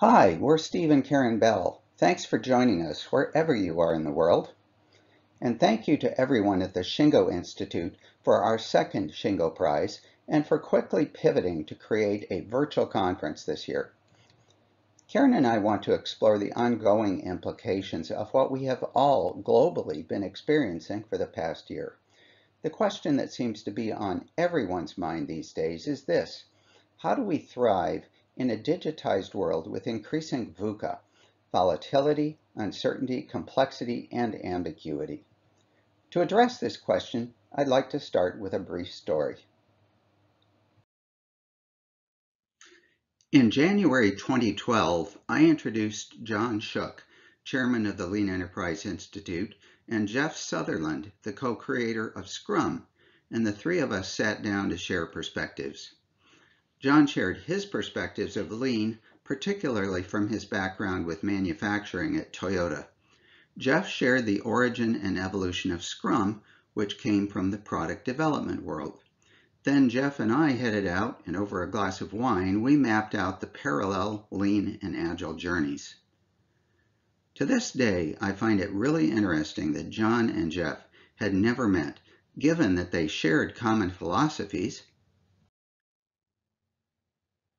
Hi, we're Steve and Karen Bell. Thanks for joining us wherever you are in the world. And thank you to everyone at the Shingo Institute for our second Shingo Prize and for quickly pivoting to create a virtual conference this year. Karen and I want to explore the ongoing implications of what we have all globally been experiencing for the past year. The question that seems to be on everyone's mind these days is this: how do we thrive in a digitized world with increasing VUCA, volatility, uncertainty, complexity, and ambiguity? To address this question, I'd like to start with a brief story. In January 2012, I introduced John Shook, chairman of the Lean Enterprise Institute, and Jeff Sutherland, the co-creator of Scrum, and the three of us sat down to share perspectives. John shared his perspectives of Lean, particularly from his background with manufacturing at Toyota. Jeff shared the origin and evolution of Scrum, which came from the product development world. Then Jeff and I headed out, and over a glass of wine, we mapped out the parallel Lean and Agile journeys. To this day, I find it really interesting that John and Jeff had never met, given that they shared common philosophies,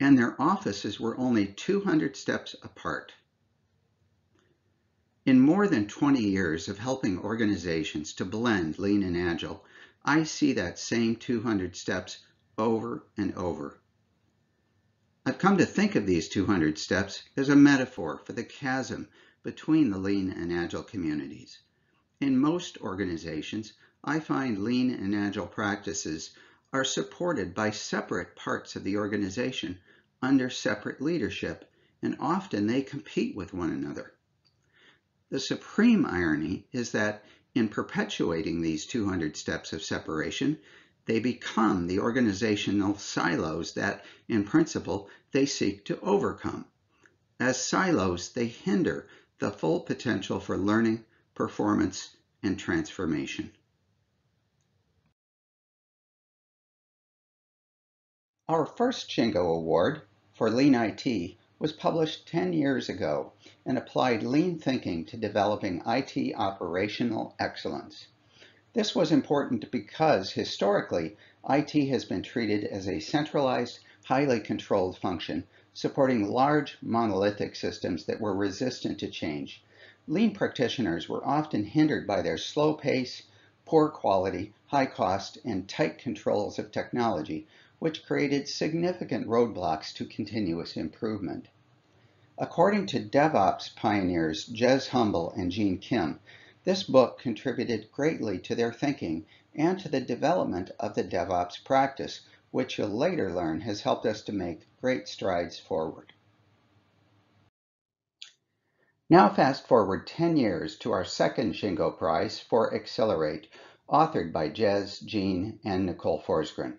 and their offices were only 200 steps apart. In more than 20 years of helping organizations to blend Lean and Agile, I see that same 200 steps over and over. I've come to think of these 200 steps as a metaphor for the chasm between the Lean and Agile communities. In most organizations, I find Lean and Agile practices are supported by separate parts of the organization under separate leadership, and often they compete with one another. The supreme irony is that in perpetuating these 200 steps of separation, they become the organizational silos that, in principle, they seek to overcome. As silos, they hinder the full potential for learning, performance, and transformation. Our first Shingo Award for Lean IT was published 10 years ago and applied lean thinking to developing IT operational excellence. This was important because historically, IT has been treated as a centralized, highly controlled function, supporting large monolithic systems that were resistant to change. Lean practitioners were often hindered by their slow pace, poor quality, high cost, and tight controls of technology, which created significant roadblocks to continuous improvement. According to DevOps pioneers Jez Humble and Gene Kim, this book contributed greatly to their thinking and to the development of the DevOps practice, which you'll later learn has helped us to make great strides forward. Now fast forward 10 years to our second Shingo Prize for Accelerate, authored by Jez, Gene, and Nicole Forsgren.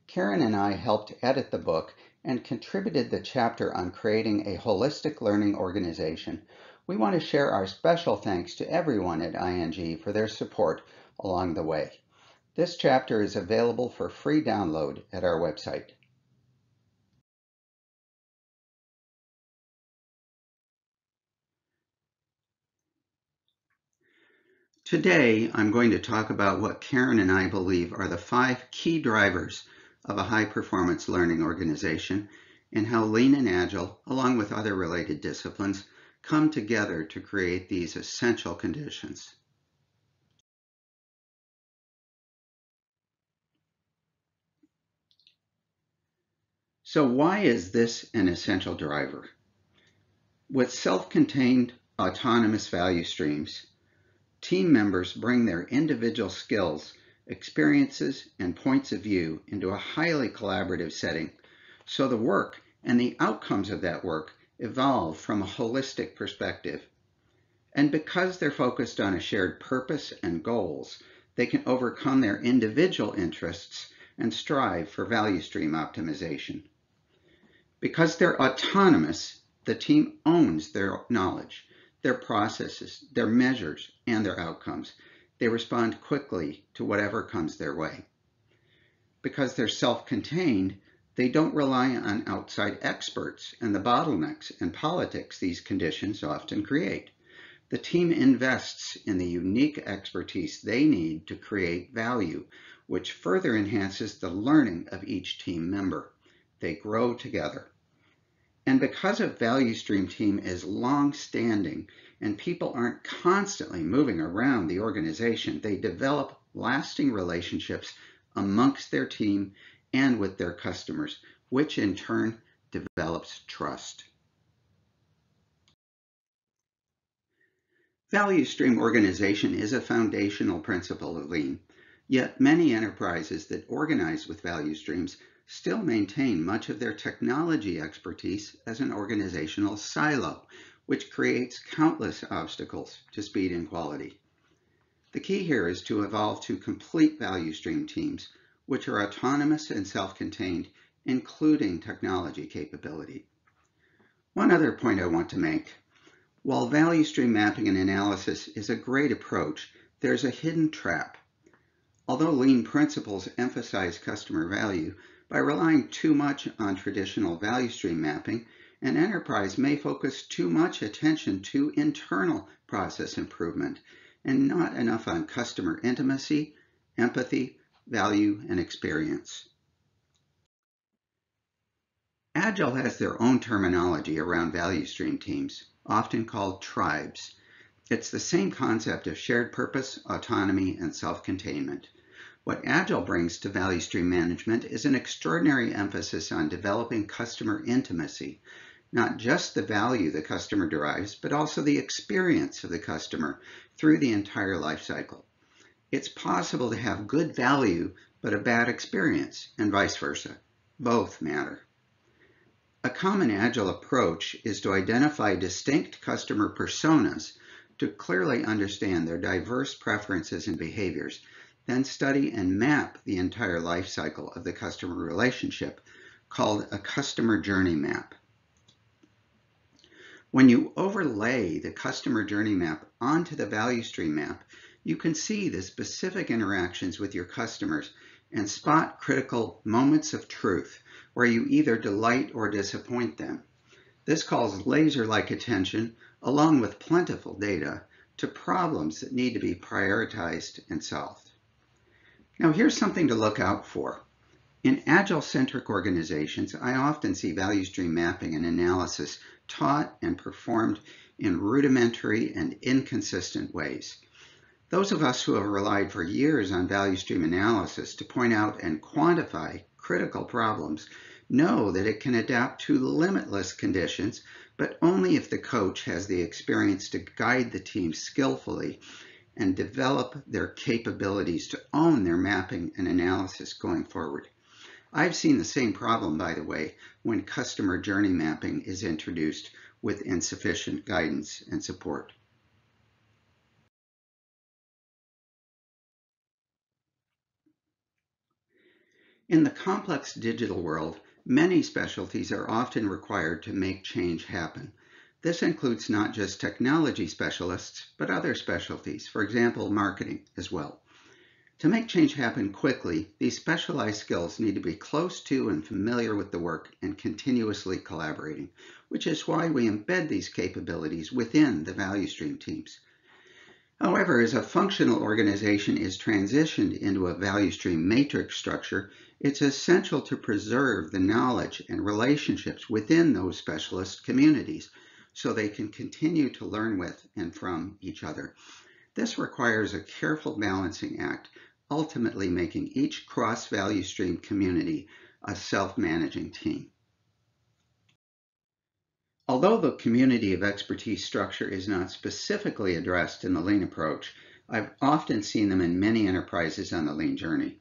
Karen and I helped edit the book and contributed the chapter on creating a holistic learning organization. We want to share our special thanks to everyone at ING for their support along the way. This chapter is available for free download at our website. Today, I'm going to talk about what Karen and I believe are the 5 key drivers of a high-performance learning organization and how Lean and Agile, along with other related disciplines, come together to create these essential conditions. So why is this an essential driver? With self-contained autonomous value streams, team members bring their individual skills, experiences, and points of view into a highly collaborative setting, so the work and the outcomes of that work evolve from a holistic perspective. And because they're focused on a shared purpose and goals, they can overcome their individual interests and strive for value stream optimization. Because they're autonomous, the team owns their knowledge, their processes, their measures, and their outcomes. They respond quickly to whatever comes their way. Because they're self-contained, They don't rely on outside experts and the bottlenecks and politics these conditions often create. The team invests in the unique expertise they need to create value, which further enhances the learning of each team member. They grow together. And because a value stream team is long-standing and people aren't constantly moving around the organization, they develop lasting relationships amongst their team and with their customers, which in turn develops trust. Value stream organization is a foundational principle of Lean, yet many enterprises that organize with value streams still maintain much of their technology expertise as an organizational silo, which creates countless obstacles to speed and quality. The key here is to evolve to complete value stream teams, which are autonomous and self-contained, including technology capability. One other point I want to make. While value stream mapping and analysis is a great approach, there's a hidden trap. Although Lean principles emphasize customer value, by relying too much on traditional value stream mapping, an enterprise may focus too much attention to internal process improvement and not enough on customer intimacy, empathy, value, and experience. Agile has their own terminology around value stream teams, often called tribes. It's the same concept of shared purpose, autonomy, and self-containment. What Agile brings to value stream management is an extraordinary emphasis on developing customer intimacy, not just the value the customer derives, but also the experience of the customer through the entire life cycle. It's possible to have good value, but a bad experience, and vice versa. Both matter. A common Agile approach is to identify distinct customer personas to clearly understand their diverse preferences and behaviors, then study and map the entire life cycle of the customer relationship, called a customer journey map. When you overlay the customer journey map onto the value stream map, you can see the specific interactions with your customers and spot critical moments of truth where you either delight or disappoint them. This calls laser-like attention, along with plentiful data, to problems that need to be prioritized and solved. Now here's something to look out for. In Agile-centric organizations, I often see value stream mapping and analysis taught and performed in rudimentary and inconsistent ways. Those of us who have relied for years on value stream analysis to point out and quantify critical problems know that it can adapt to limitless conditions, but only if the coach has the experience to guide the team skillfully and develop their capabilities to own their mapping and analysis going forward. I've seen the same problem, by the way, when customer journey mapping is introduced with insufficient guidance and support. In the complex digital world, many specialties are often required to make change happen. This includes not just technology specialists, but other specialties, for example, marketing as well. To make change happen quickly, these specialized skills need to be close to and familiar with the work and continuously collaborating, which is why we embed these capabilities within the value stream teams. However, as a functional organization is transitioned into a value stream matrix structure, it's essential to preserve the knowledge and relationships within those specialist communities so they can continue to learn with and from each other. This requires a careful balancing act, ultimately making each cross-value stream community a self-managing team. Although the community of expertise structure is not specifically addressed in the Lean approach, I've often seen them in many enterprises on the Lean journey.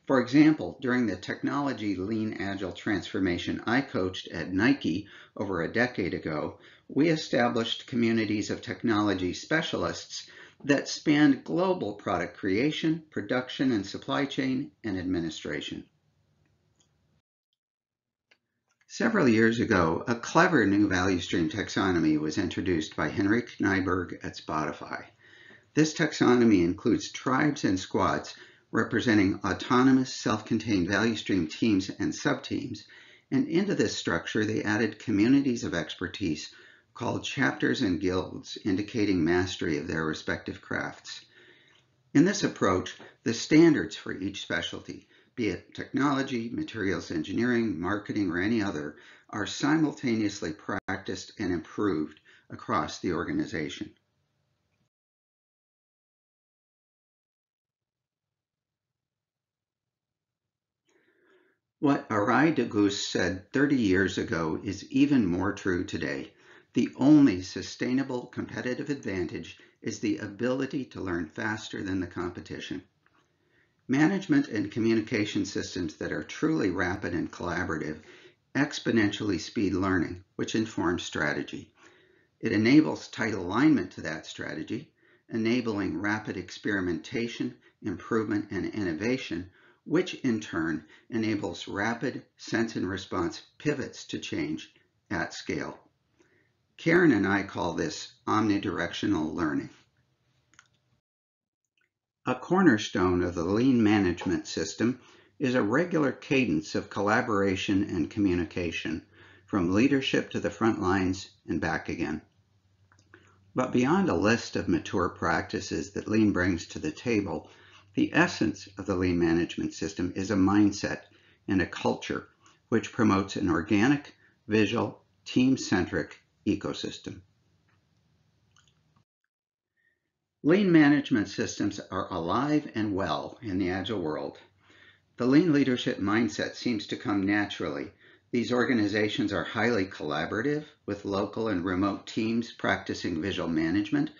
For example, during the technology Lean Agile transformation I coached at Nike over a decade ago, we established communities of technology specialists that spanned global product creation, production and supply chain, and administration. Several years ago, a clever new value stream taxonomy was introduced by Henrik Nyberg at Spotify. This taxonomy includes tribes and squads, representing autonomous, self-contained value stream teams and subteams, and into this structure they added communities of expertise called chapters and guilds, indicating mastery of their respective crafts. In this approach, the standards for each specialty, be it technology, materials engineering, marketing, or any other, are simultaneously practiced and improved across the organization. What Arai de Geus said 30 years ago is even more true today. The only sustainable competitive advantage is the ability to learn faster than the competition. Management and communication systems that are truly rapid and collaborative exponentially speed learning, which informs strategy. It enables tight alignment to that strategy, enabling rapid experimentation, improvement, and innovation, which in turn enables rapid sense and response pivots to change at scale. Karen and I call this omnidirectional learning. A cornerstone of the lean management system is a regular cadence of collaboration and communication, from leadership to the front lines and back again. But beyond a list of mature practices that lean brings to the table, the essence of the lean management system is a mindset and a culture which promotes an organic, visual, team-centric ecosystem. Lean management systems are alive and well in the Agile world. The lean leadership mindset seems to come naturally. These organizations are highly collaborative, with local and remote teams practicing visual management,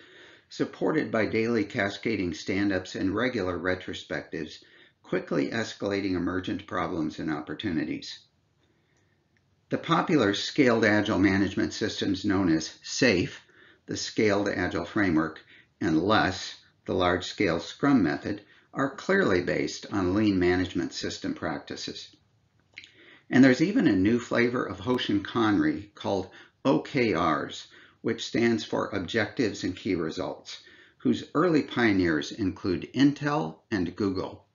supported by daily cascading stand-ups and regular retrospectives, quickly escalating emergent problems and opportunities. The popular scaled Agile management systems known as SAFe, the Scaled Agile Framework, and LESS, the large-scale Scrum method, are clearly based on lean management system practices. And there's even a new flavor of Hoshinkanri called OKRs, which stands for Objectives and Key Results, whose early pioneers include Intel and Google.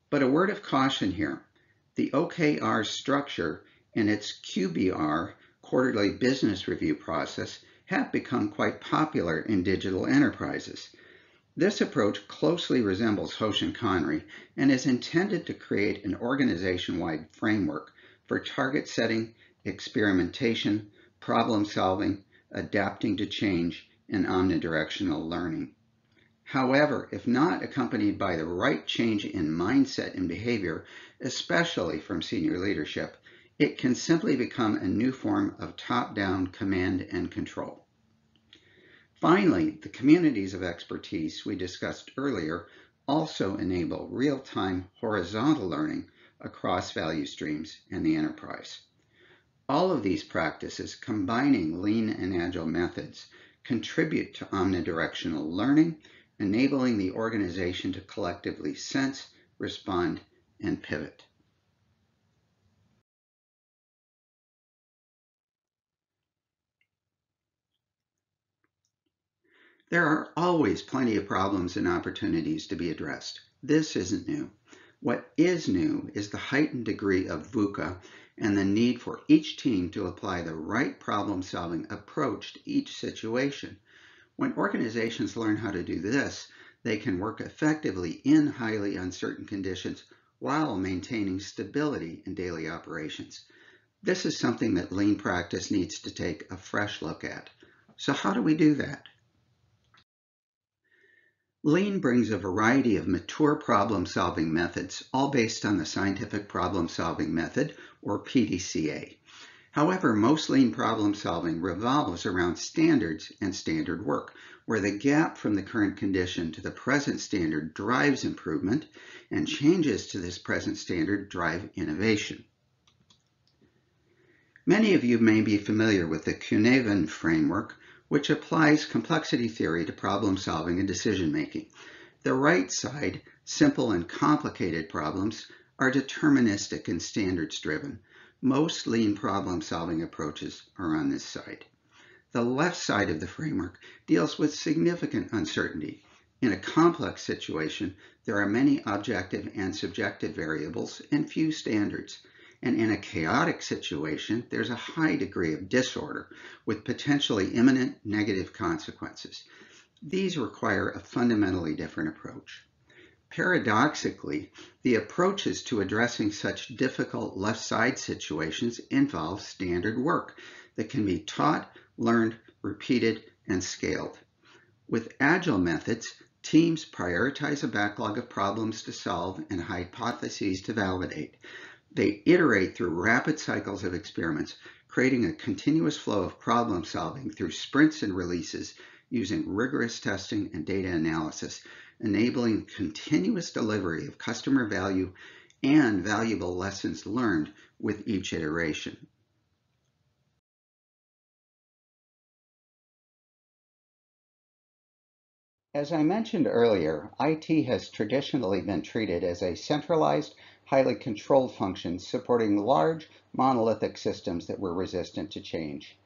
But a word of caution here. The OKR structure and its QBR, quarterly business review process, have become quite popular in digital enterprises. This approach closely resembles Hoshinkanri and is intended to create an organization-wide framework for target setting, experimentation, problem solving, adapting to change, and omnidirectional learning. However, if not accompanied by the right change in mindset and behavior, especially from senior leadership, it can simply become a new form of top-down command and control. Finally, the communities of expertise we discussed earlier also enable real-time horizontal learning across value streams and the enterprise. All of these practices, combining lean and agile methods, contribute to omnidirectional learning, enabling the organization to collectively sense, respond, and pivot. There are always plenty of problems and opportunities to be addressed. This isn't new. What is new is the heightened degree of VUCA and the need for each team to apply the right problem-solving approach to each situation. When organizations learn how to do this, they can work effectively in highly uncertain conditions while maintaining stability in daily operations. This is something that lean practice needs to take a fresh look at. So how do we do that? Lean brings a variety of mature problem-solving methods, all based on the scientific problem-solving method, or PDCA. However, most lean problem-solving revolves around standards and standard work, where the gap from the current condition to the present standard drives improvement, and changes to this present standard drive innovation. Many of you may be familiar with the Cuneivan framework, which applies complexity theory to problem solving and decision making. The right side, simple and complicated problems, are deterministic and standards driven. Most lean problem solving approaches are on this side. The left side of the framework deals with significant uncertainty, In a complex situation, there are many objective and subjective variables and few standards. And in a chaotic situation, there's a high degree of disorder with potentially imminent negative consequences. These require a fundamentally different approach. Paradoxically, the approaches to addressing such difficult left-side situations involve standard work that can be taught, learned, repeated, and scaled. With Agile methods, teams prioritize a backlog of problems to solve and hypotheses to validate. They iterate through rapid cycles of experiments, creating a continuous flow of problem solving through sprints and releases using rigorous testing and data analysis, enabling continuous delivery of customer value and valuable lessons learned with each iteration. As I mentioned earlier, IT has traditionally been treated as a centralized, highly controlled function supporting large, monolithic systems that were resistant to change.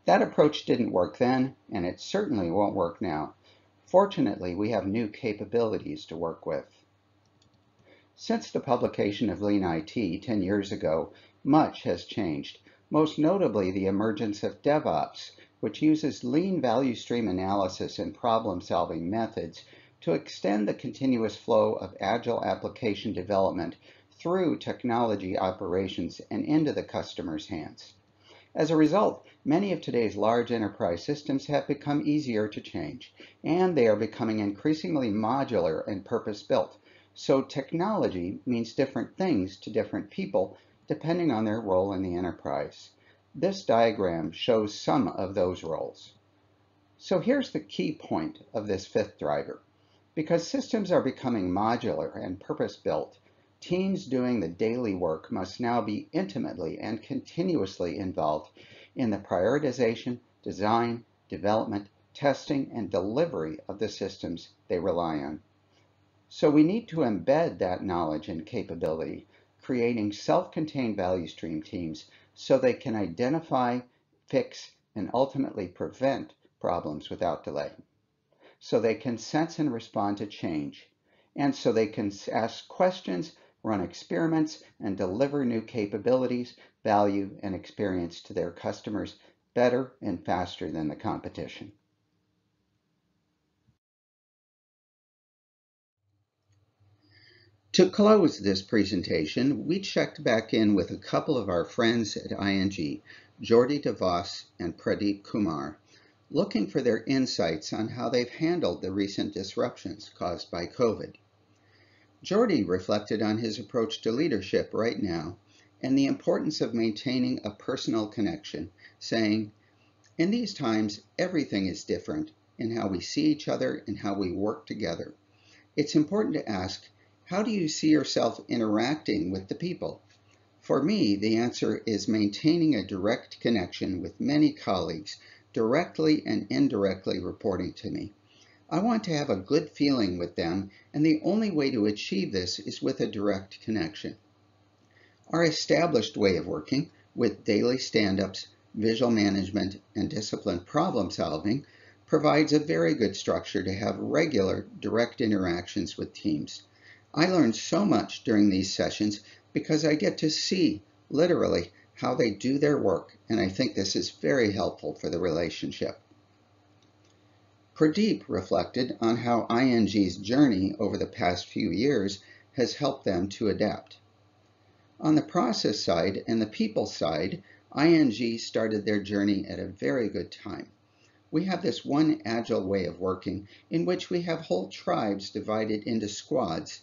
That approach didn't work then, and it certainly won't work now. Fortunately, we have new capabilities to work with. Since the publication of Lean IT 10 years ago, much has changed, most notably the emergence of DevOps, which uses lean value stream analysis and problem-solving methods to extend the continuous flow of agile application development through technology operations and into the customer's hands. As a result, many of today's large enterprise systems have become easier to change, and they are becoming increasingly modular and purpose-built. So technology means different things to different people depending on their role in the enterprise. This diagram shows some of those roles. So here's the key point of this fifth driver. Because systems are becoming modular and purpose-built, teams doing the daily work must now be intimately and continuously involved in the prioritization, design, development, testing, and delivery of the systems they rely on. So we need to embed that knowledge and capability, creating self-contained value stream teams so they can identify, fix, and ultimately prevent problems without delay. So they can sense and respond to change, and so they can ask questions, run experiments, and deliver new capabilities, value, and experience to their customers better and faster than the competition. To close this presentation, we checked back in with a couple of our friends at ING, Jordi DeVos and Pradeep Kumar, looking for their insights on how they've handled the recent disruptions caused by COVID. Jordi reflected on his approach to leadership right now and the importance of maintaining a personal connection, saying, "In these times, everything is different in how we see each other and how we work together. It's important to ask, how do you see yourself interacting with the people? For me, the answer is maintaining a direct connection with many colleagues, directly and indirectly reporting to me. I want to have a good feeling with them, and the only way to achieve this is with a direct connection." Our established way of working, with daily stand-ups, visual management, and disciplined problem solving, provides a very good structure to have regular, direct interactions with teams. I learn so much during these sessions because I get to see, literally, how they do their work, and I think this is very helpful for the relationship. Pradeep reflected on how ING's journey over the past few years has helped them to adapt. On the process side and the people side, ING started their journey at a very good time. We have this one agile way of working in which we have whole tribes divided into squads,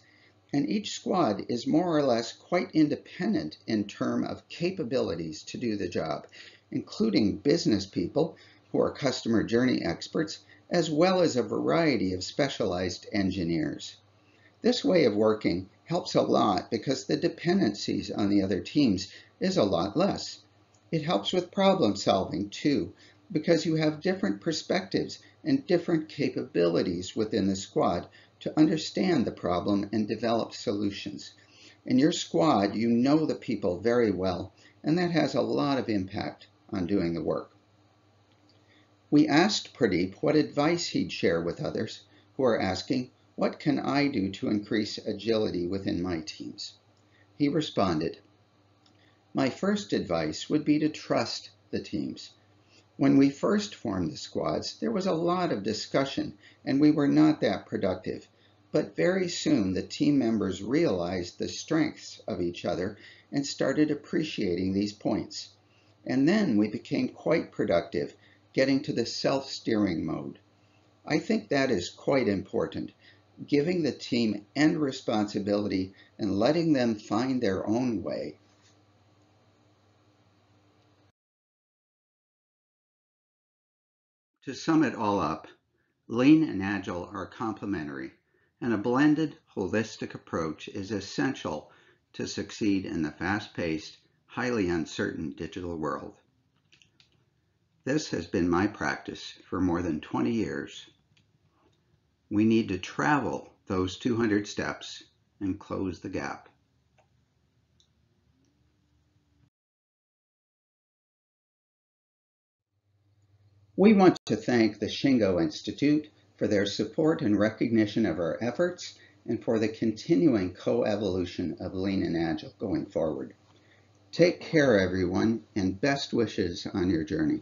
and each squad is more or less quite independent in terms of capabilities to do the job, including business people who are customer journey experts, as well as a variety of specialized engineers. This way of working helps a lot because the dependencies on the other teams is a lot less. It helps with problem solving too, because you have different perspectives and different capabilities within the squad to understand the problem and develop solutions. In your squad, you know the people very well, and that has a lot of impact on doing the work. We asked Pradeep what advice he'd share with others who are asking, "What can I do to increase agility within my teams?" He responded, "My first advice would be to trust the teams. When we first formed the squads, there was a lot of discussion and we were not that productive. But very soon the team members realized the strengths of each other and started appreciating these points. And then we became quite productive, getting to the self-steering mode. I think that is quite important, giving the team end responsibility and letting them find their own way." To sum it all up, Lean and Agile are complementary, and a blended, holistic approach is essential to succeed in the fast-paced, highly uncertain digital world. This has been my practice for more than 20 years. We need to travel those 200 steps and close the gap. We want to thank the Shingo Institute for their support and recognition of our efforts and for the continuing co-evolution of Lean and Agile going forward. Take care, everyone, and best wishes on your journey.